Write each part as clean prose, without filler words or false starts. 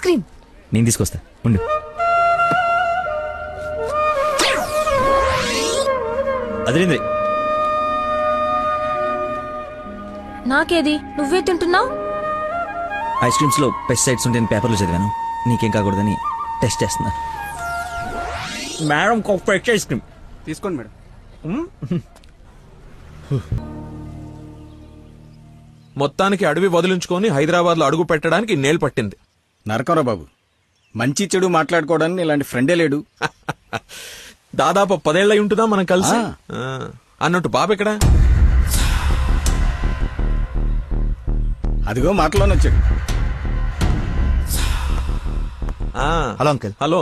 Cream. నేను తీసుకొస్తా ఉండు. అదేంద్రి నాకేది నువ్వే తింటున్నావు? ఐస్ క్రీమ్స్ లో పెస్టిసైడ్స్ ఉంటే పేపర్లో చదివాను. నీకేం కాకూడదని టెస్ట్ చేస్తున్నా. మేడం ఫ్రెష్ ఐస్ క్రీమ్ తీసుకోండి మేడం. మొత్తానికి అడవి వదిలించుకొని హైదరాబాద్ లో అడుగు పెట్టడానికి నేలు పట్టింది. నరకరా బాబు, మంచి చెడు మాట్లాడుకోవడానికి ఇలాంటి ఫ్రెండే లేడు. దాదాపు 10 ఏళ్ళు అయి ఉంటుందా మనం కలిసి. అన్నట్టు బాబు ఎక్కడా? అదిగో మాటలోనే వచ్చాడు. Hello uncle. హలో,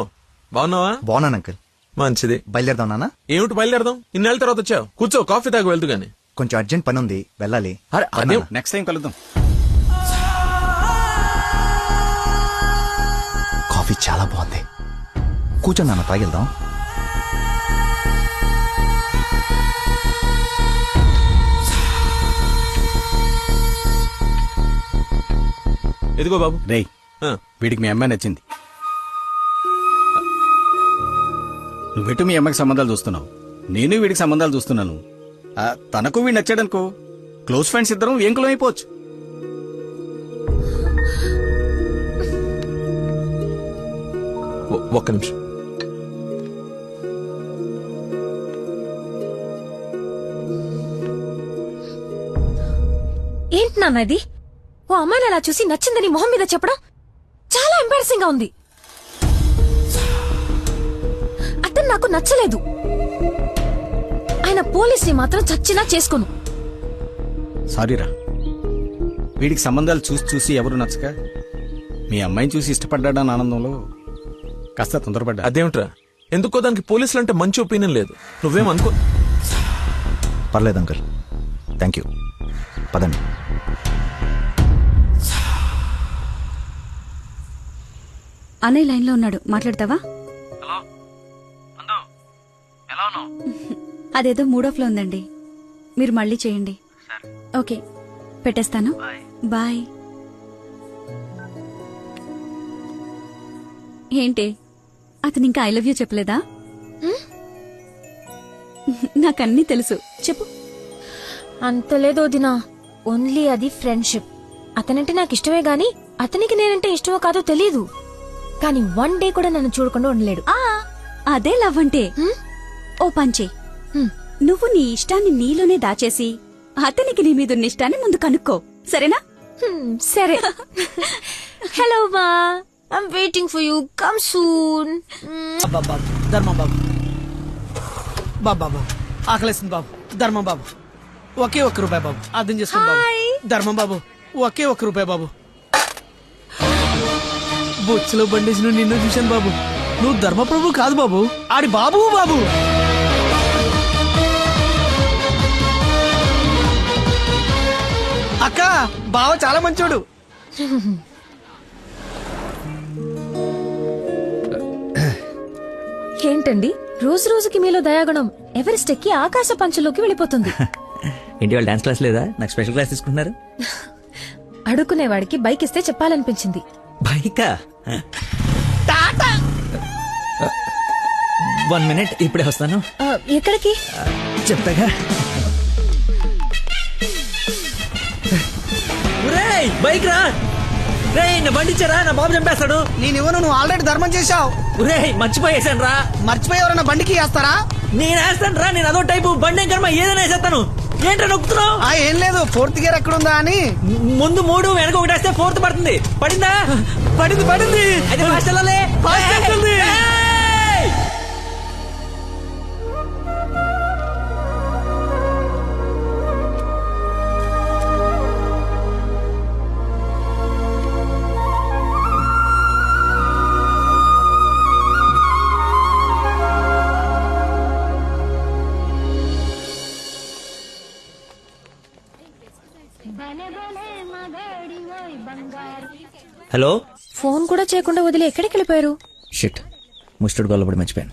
బాగున్నావా? బాగున్నాను అంకుల్. మంచిది. బయలుదేరదాం నాన్న. ఏమిటి బయలుదేరదాం? ఇన్నేళ్ళ తర్వాత వచ్చావు. కూర్చో, కాఫీ తాగు వెళ్తూ గాని. కొంచెం అర్జెంట్ పని ఉంది, వెళ్ళాలి. అదే నెక్స్ట్ టైం కలుద్దాం. కాఫీ చాలా బాగుంది. కూర్చొని నాన్న, తాగిద్దాం. ఎదిగో బాబు. రేయ్, వీడికి మీ అమ్మాయి నచ్చింది. నువ్వెటు మీ అమ్మకి సంబంధాలు చూస్తున్నావు, నేను వీడికి సంబంధాలు చూస్తున్నాను. తనకు వీడు నచ్చాడనుకో, క్లోజ్ ఫ్రెండ్స్ ఇద్దరం ఏంకులం అయిపోవచ్చు. ఒక్క నిమిషం. ఏంటి నాన్న ఇది? ఓ అమ్మాయిని అలా చూసి నచ్చిందని మొహం మీద చెప్పడం చాలా ఎంబారసింగ్ గా ఉంది. అతను నాకు నచ్చలేదు. ఆయన పోలీసుని మాత్రం చచ్చినా చేసుకోను. సారీరా, వీడికి సంబంధాలు చూసి చూసి ఎవరు నచ్చక మీ అమ్మాయిని చూసి ఇష్టపడ్డాడని ఆనందంలో కాస్త తొందరపడ్డా. అదేమిట్రా? ఎందుకో దానికి పోలీసులు అంటే మంచి ఒపీనియన్ లేదు. నువ్వేమనుకో. పర్లేదు అంకుల్, థ్యాంక్ యూ. పదండి. అన్నయ్య లైన్ లో ఉన్నాడు, మాట్లాడతావా? అదేదో మూడో ఫ్లో ఉందండి, మీరు మళ్ళీ చేయండి. ఓకే, పెట్టేస్తాను. బాయ్. ఏంటి, అతను ఇంకా ఐ లవ్ యూ చెప్పలేదా? నాకన్నీ తెలుసు, చెప్పు. అంత లేదో దినా, ఓన్లీ అది ఫ్రెండ్షిప్. అతనంటే నాకు ఇష్టమే గాని అతనికి నేనంటే ఇష్టమో కాదో తెలీదు. కానీ 1 డే కూడా నన్ను చూడకుండా ఉండలేడు. అదే లవ్ అంటే. ఓ పంచే, నువ్వు నీ ఇష్టాన్ని నీలోనే దాచేసి అతనికి నీ మీదున్న ఇష్టాన్ని ముందు కనుక్కో, సరేనా? సరే. హలో మా, I'm waiting for you, come soon. ధర్మం బాబు, బాబు ఆకలేస్తుంది బాబు. ధర్మం బాబు, ఒకే ₹1 బాబు, అర్థం చేసుకోండి బాబు. ధర్మం బాబు, ఒకే ₹1 బాబు. బొచ్చులో బండేసి నువ్వు నిన్ను చూశాను బాబు. నువ్వు ధర్మప్రభు కాదు బాబు, ఆడి బాబు బాబు. అక్క, బావ చాలా మంచోడు. ఏంటండి రోజు రోజుకి మీలో దయాగుణం ఎవరెస్ట్ ఎక్కి ఆకాశ పంచులోకి వెళ్ళిపోతుంది. ఏంటి వాళ్ళు డాన్స్ క్లాస్ లేదా? నాకు స్పెషల్ క్లాస్ తీసుకుంటున్నారు. అడుక్కునేవాడికి బైక్ ఇస్తే చెప్పాలనిపించింది. బైకా? 1 minute, ఇప్పుడే వస్తాను. ఎక్కడికి? చెప్తాగా. బైక్ రా రే, నా బండి ఇచ్చారా? నా బాబు చంపేస్తాడు. నేను ఇవ్వను, నువ్వు ఆల్రెడీ ధర్మం చేశావు. మర్చిపోయేసాను రా. మర్చిపోయి ఎవరైనా బండికి వేస్తారా? నేను వేస్తాను రా, నేను అదో టైపు బండి కర్మ ఏదైనా వేసేస్తాను. ఏంట్రా నొక్కుతున్నావు? ఏం లేదు, 4th గేర్ ఎక్కడుందా అని. ముందు 3 వెనక 1 వేస్తే 4th పడుతుంది. పడిందా? పడింది. అయితే ఫాస్ట్ వెళ్ళాలి. హలో. ఫోన్ కూడా చేయకుండా వదిలి ఎక్కడికి వెళ్ళిపోయారు? షిట్, ముస్టుడు గొల్లపడి మర్చిపోయాను.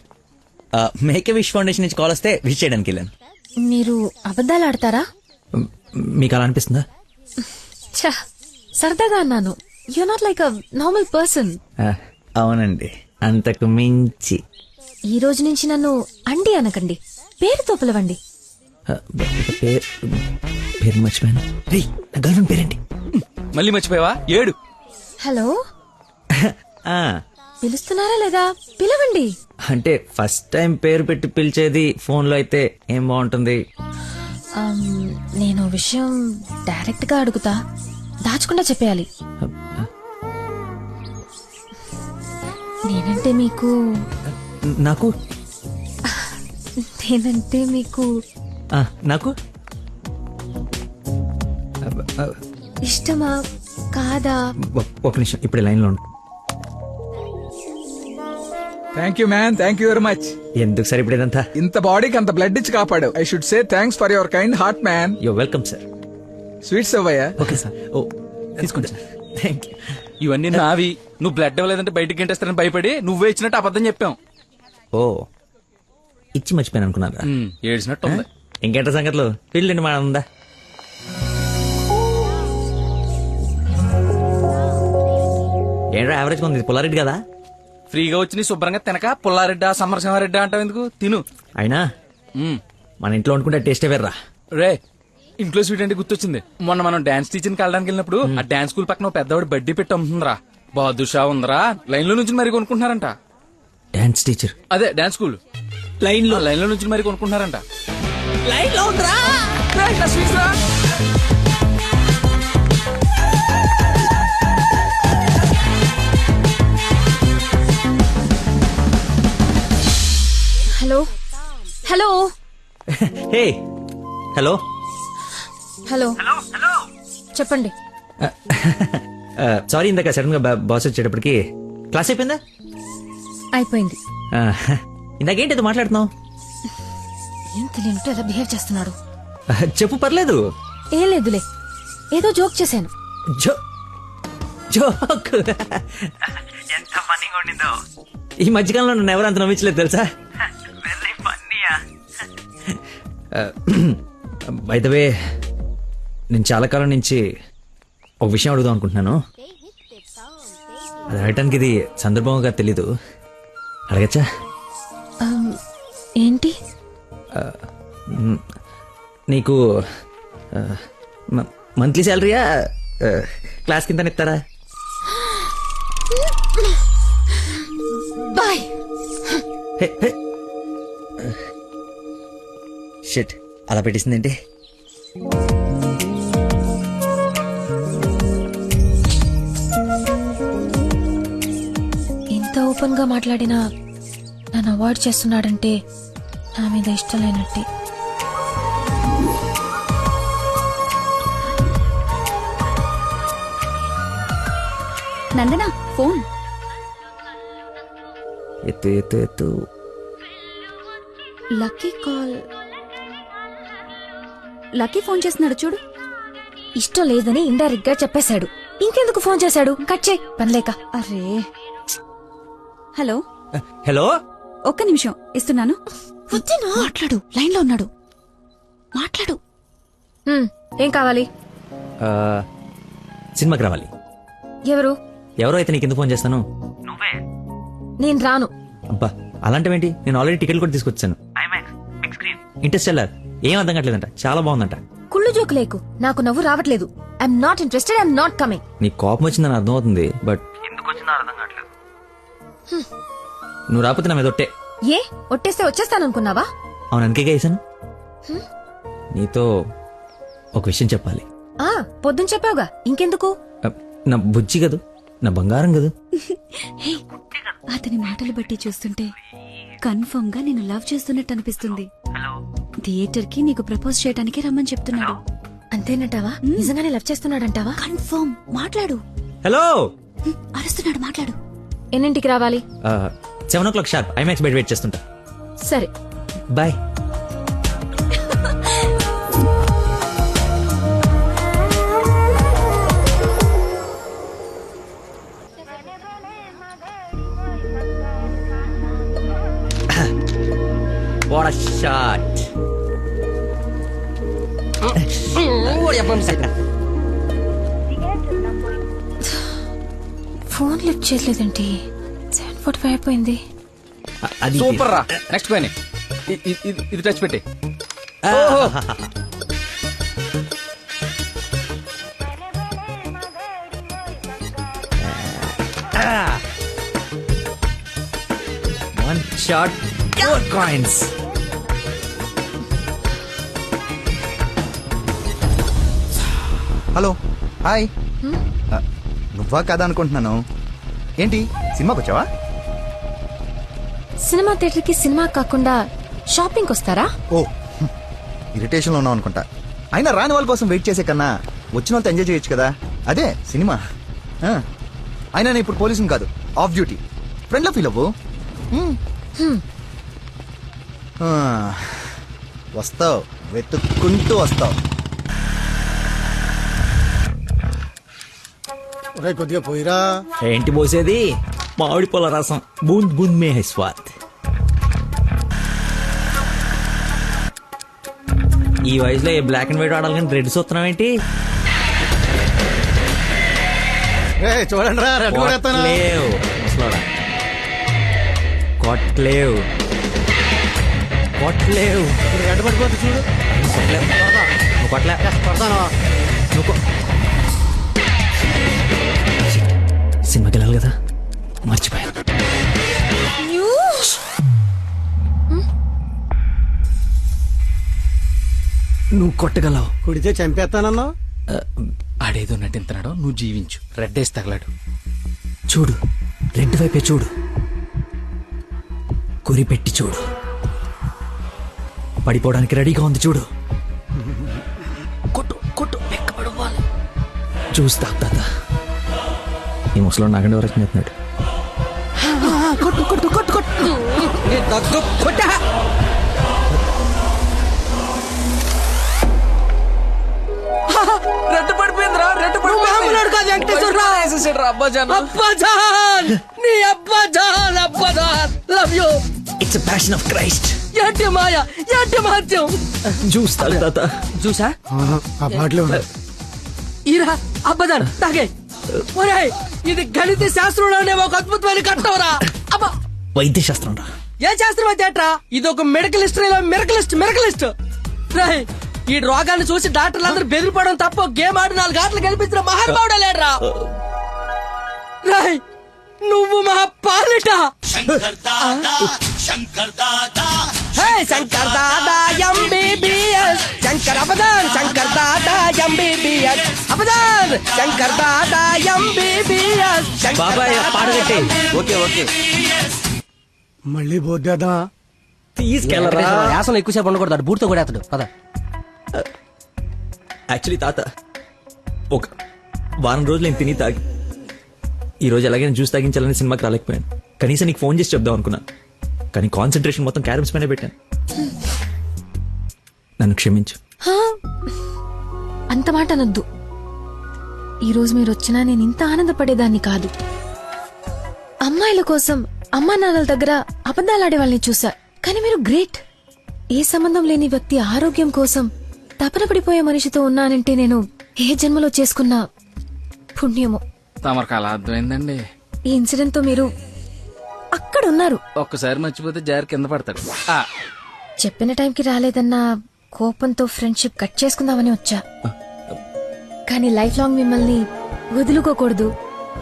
మేక్ విష్ ఫౌండేషన్ నుంచి కాల్ వస్తే విష్ చేయడానికి వెళ్ళాను. మీరు అబద్ధాలు ఆడతారా? మీకు అలా అనిపిస్తుందా? సరదాగా అన్నాను. You not like a normal person. అవునండి, అంతకు మించి. ఈ రోజు నుంచి నన్ను అండి అనకండి, పేరుతో పిలవండి. పేరు మర్చిపోయాను. రే, నా గర్ల్ఫ్రెండ్ పేరేంటి? మళ్ళీ మర్చిపోయావా? 7. హలో, ఆ, పిలుస్తున్నారా లేదా? పిలవండి. అంటే ఫస్ట్ టైం పేరు పెట్టి పిలిచేది ఫోన్ లో అయితే ఏం బాగుంటుంది? నేను విషయం డైరెక్ట్ గా అడుగుతా, దాచకుండా చెప్పేయాలి. నేనంటే మీకు నాకు నేనంటే మీకు నాకు ఇష్టమా కాదా? ఒక నిమిషం, ఇప్పుడు లైన్ లో ఉండు. Thank you man, thank you very much. ఎందుకు సార్ ఇప్పుడు ఇదంతా? ఇంత బాడీకి అంత బ్లడ్ ఇచ్చి కాపాడు. I should say thanks for your kind heart man. Yo welcome sir. Sweets అవ్వయ్యా. Okay sir. ఓ తీసుకోండి సార్. Thank you. ఇవన్నీ నావి. నువ్వు బ్లడ్ ఇవ్వలేదంటే బయటికి గంటేస్తారని భయపడి నువ్వే ఇచ్చినట్టు అబద్ధం చెప్పాం. ఓ, ఇచ్చి మర్చిపోయాను అనుకున్నారా? ఏడ్చినట్టు ఉంది. ఇంకేంట సంగతులు? పిల్లండి మా ఉందా? ఏంట్రా యావరేజ్ ఉంది, పుల్లారెడ్డి కదా? ఫ్రీగా వచ్చి నీ శుభ్రంగా తినక పుల్లారెడ్డా సమరసింహారెడ్డా అంటావు ఎందుకు? తిను. అయినా మన ఇంట్లో వండుకుంటే టేస్టే వేర్రా. రే, ఇంట్లో స్వీట్ అంటే గుర్తొచ్చింది. మొన్న మనం డాన్స్ టీచర్కి వెళ్ళడానికి వెళ్ళినప్పుడు ఆ డాన్స్ స్కూల్ పక్కన పెద్దవాడు బడ్డీ పెట్టి అమ్ముతుందిరా. బాదుషా ఉందరా. లైన్ లో నుంచి మరి కొనుక్కుంటున్నారంట. Dance teacher? అదే డాన్స్ స్కూల్ లైన్ లో నుంచి మరి కొనుక్కుంటున్నారంట. లైన్ లో ఉందిరా. Hello hello hey hello hello చెప్పండి. సారీ, ఇందాక సడన్ గా బాస్ వచ్చేటప్పటికి క్లాస్ అయిపోయిందా? అయిపోయింది. ఇందాకేంటి ఏదో మాట్లాడుతున్నావు? ఏం తెలియనట్టు ఎలా బిహేవ్ చేస్తున్నాడు. చెప్పు, పర్లేదు. ఏం లేదులే, ఏదో జోక్ చేశాను. జోక్ ఎంత ఫన్నీగా ఉండిందో. ఈ మధ్యకాలంలో నన్ను ఎవరు అంత నమ్మించలేదు తెలుసా? బై ద వే, నేను చాలా కాలం నుంచి ఒక విషయం అడుగుదాం అనుకుంటున్నాను. అది అడగటానికి ఇది సందర్భంగా తెలీదు. అడగచ్చా? ఏంటి? నీకు మంత్లీ శాలరీయా, క్లాస్ కింద ఇస్తారా? బాయ్. షిట్, అలా పెట్టేసిందేంటి? ఇంత ఓపెన్ గా మాట్లాడినా నన్ను అవాయిడ్ చేస్తున్నాడంటే నా మీద ఇష్టం లేనట్టే. నందనా ఫోన్. ఎత్తు ఎత్తు ఎత్తు. Lucky call. లక్కీ ఫోన్ చేస్తున్నాడు చూడు. ఇష్టం లేదని ఇండైరెక్ట్ గా చెప్పేశాడు. ఇంకెందుకు ఫోన్ చేశాడు? కట్ చేయి, పనిలేక. అరే, హలో హలో, ఒక్క నిమిషం ఇస్తున్నాను. మాట్లాడు, లైన్ లో ఉన్నాడు. మాట్లాడు. ఏం కావాలి? సినిమాకి రావాలి. ఎవరు? ఎవరో అయితే నీకు ఎందుకు ఫోన్ చేస్తాను? నేను రాను. అబ్బా, అలాంటివేంటి? నేను ఆల్రెడీ టికెట్ కూడా తీసుకొచ్చాను. ఇంటర్స్టెల్లార్ ఏం అర్థం కావట్లేదంట, చాలా బాగుందంట. కుళ్ళు జోకు లేకు, నాకు నవ్వు రావట్లేదు. I'm not interested, I'm not coming. నీ కోపం వచ్చిందని అర్థం అవుతుంది, బట్ ఎందుకు వచ్చిందో అర్థం కావట్లేదు. నువ్వు రాకపోతే నా మీద ఒట్టే. ఏ ఒట్టేస్తే వచ్చేస్తాననుకున్నావా? అవును, అందుకే వేసాను. నీతో ఒక విషయం చెప్పాలి. పొద్దున చెప్పావుగా, ఇంకెందుకు? నా బుజ్జి కదూ, నా బంగారం కదూ. అతని మాటలు బట్టి చూస్తుంటే కన్ఫర్మ్ గా నేను లవ్ చేస్తున్నట్టు అనిపిస్తుంది. థియేటర్ కి నీకు ప్రపోజ్ చేయడానికి రమ్మని చెప్తున్నాడు. అంతేనంటావా? నిజంగానే లవ్ చేస్తున్నాడంటావా? కన్ఫర్మ్. మాట్లాడు. హలో, అరుస్తున్నాడు, మాట్లాడు. ఎన్నింటికి రావాలి? 7 o'clock షార్ప్ ఐమాక్స్ బయట వెయిట్ చేస్తుంటా. సరే, bye. What a shot. Lift చేయలేదేంటి? 7:45 అయిపోయింది. అది సూపర్ రా. నెక్స్ట్ పైన ఇది టచ్ పెట్టి. One shot 4 coins. Hello hi నువ్వా కదా అనుకుంటున్నాను. ఏంటి సినిమాకి వచ్చావా? సినిమా థియేటర్ కి సినిమా కాకుండా షాపింగ్ వస్తారా? ఓ ఇరిటేషన్లో ఉన్నావు అనుకుంటా. అయినా రాని వాళ్ళ కోసం వెయిట్ చేసే కన్నా వచ్చిన వాళ్ళతో ఎంజాయ్ చేయొచ్చు కదా, అదే సినిమా. అయినా నేను ఇప్పుడు పోలీసుని కాదు, ఆఫ్ డ్యూటీ. ఫ్రెండ్లో ఫీల్ అవ్వు. వస్తావు, వెతుక్కుంటూ వస్తావు. కొద్దిగా పోయిరా. ఏంటి పోసేది? మామిడి పొల రసం. బూంద్ బూంద్ మే హై స్వాద్. ఈ వయసులో ఏ బ్లాక్ అండ్ వైట్ ఆడాలి కానీ రెడ్ చూస్తున్నావు ఏంటి? చూడండి రా, రెడ్ కొడేస్తాను. కొట్లేవు ముసలోడా. కొట్లేవు కొట్లేవు. రెడ్ పడిపోతే చూడు. కొట్లేవు. నువ్వు కొట్లే. కొడతాను. నువ్వు కొ- సినిమాకి వెళ్ళాలి కదా, మర్చిపోయాను. నువ్వు కొట్టగలవు. కుడితే చంపేస్తానన్నా. ఆడేదో నటింతున్నాడు, నువ్వు జీవించు. రెడ్ వేసి తగలాడు. చూడు, రెడ్ వైపే చూడు. గురి పెట్టి చూడు. పడిపోవడానికి రెడీగా ఉంది చూడు. కొట్టు కొట్టు వెక్కబడవాలి. చూస్తా తాత. ఈ ముసలో నాకంటే వరకు చెప్తున్నాడు. కొట్టు కొట్టు కొట్టు కొట్టు. రెడ్ పడిపోయిందిరా. రెడ్ మామూలుడు కాదు వెంకటేశ్వరరావు. అబ్బాజాన్. అబ్బాజాన్, నీ అబ్బాజాన్, అబ్బాజాన్, love you. It's passion of Christ. ఏంటి మాయ, ఏంటి మహత్యం. చూస్తా తాత. చూసా ఆ బాటలో ఈరా అబ్బదాన్ తాగే. ఒరేయ్, ఇది గణిత శాస్త్రంలోనే ఒక అద్భుతమైన కట్టవరా. అబ్బా, వైద్య శాస్త్రం రా. ఏ శాస్త్రం అయితే ఏట్రా? ఇది ఒక మెడికల్ హిస్టరీలో మెరకలిస్ట్. రేయ్, ఈ రోగాన్ని చూసి డాక్టర్లు అందరూ బెదిరిపోవడం తప్ప గేమ్ ఆడి 4 గంటలు గెలిపించిన మహానుభావుడే లేడ్రా. రేయ్, నువ్వు మా పాలిట Shankar Dada MBBS. Shankar అబదాన్, Shankar Dada MBBS. అబదాన్, Shankar Dada MBBS. బాబాయ్ పాట పెట్టే. Okay okay. మళ్ళీ బోద్దేదా తీసుకెళ్ళరా. యాసలో ఎక్కువసేపు ఉండకూడదు, బూట్తో కూడా అతడు పద. యాక్చువల్లీ తాత, ఒక వారం రోజులు నేను తిని తాగి ఈ రోజు ఎలాగైనా జ్యూస్ తాగించాలని సినిమాకి రాలేకపోయాను. కనీసం నీకు ఫోన్ చేసి చెప్దాం అనుకున్నాను, కానీ కాన్సన్ట్రేషన్ మొత్తం క్యారమ్స్ పైన పెట్టాను. నన్ను క్షమించు. అంత మాట అనొద్దు. ఈరోజు మీరు వచ్చినా నేను ఇంత ఆనందపడేదాన్ని కాదు. అమ్మాయిల కోసం అమ్మా నాన్నల దగ్గర అబద్ధాలాడే వాళ్ళని చూసా, కానీ మీరు గ్రేట్. ఏ సంబంధం లేని వ్యక్తి ఆరోగ్యం కోసం తపన పడిపోయే మనిషితో ఉన్నానంటే నేను ఏ జన్మలో చేసుకున్న పుణ్యమో. తమరికి అలా అర్థమైందండి. ఈ ఇన్సిడెంట్ తో మీరు అక్కడ ఉన్నారు. ఒక్కసారి మర్చిపోతే జారి కింద పడతాడు. చెప్పిన టైంకి రాలేదన్న కోపంతో ఫ్రెండ్షిప్ కట్ చేసుకుందామని వచ్చా, కానీ లైఫ్ లాంగ్ మిమ్మల్ని వదులుకోకూడదు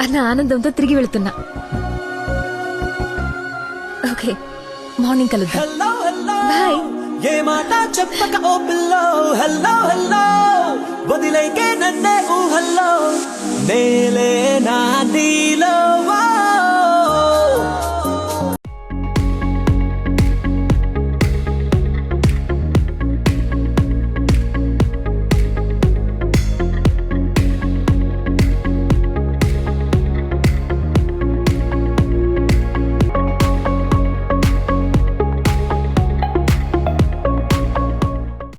అన్న ఆనందంతో తిరిగి వెళ్తున్నా. ఓకే, మార్నింగ్ కలుద్దాం. బాయ్. ఏ మాట చెప్పక ఓ పిల్లో, హల్లో హల్లో వదిలేకే నన్నే ఊహల్లో నేలే నా నీలో.